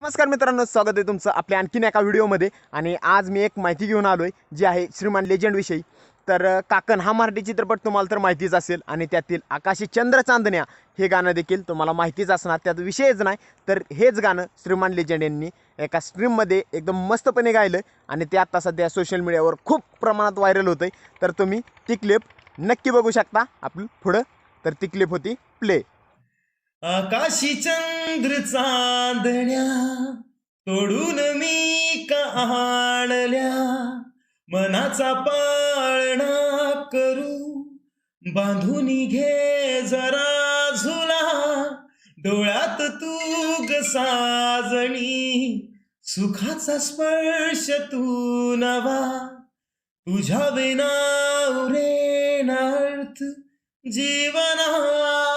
नमस्कार मित्रांनो, स्वागत आहे तुमचं आपल्या आणखीन एका व्हिडिओमध्ये. आणि आज मी एक माहिती घेऊन आलो आहे जी आहे श्रीमान लेजंडविषयी. तर काकण हा मराठी चित्रपट तुम्हाला तर माहितीच असेल आणि त्यातील आकाशी चंद्र चांदण्या हे गाणं देखील तुम्हाला माहितीच असणार. त्यात विषयच नाही. तर हेच गाणं श्रीमान लेजंड यांनी एका स्ट्रीममध्ये एकदम मस्तपणे गायलं आणि ते आत्ता सध्या सोशल मीडियावर खूप प्रमाणात व्हायरल होतं आहे. तर तुम्ही ती क्लिप नक्की बघू शकता. आपलं पुढं तर ती क्लिप होती प्ले. आकाशी चंद्र चांदण्या तोडून मी का आणल्या, मनाचा पाळणा करू बांधून घे जरा झुला, डोळ्यात तू ग साजणी, सुखाचा स्पर्श तू नवा, तुझ्या विना उरेना अर्थ जीवना.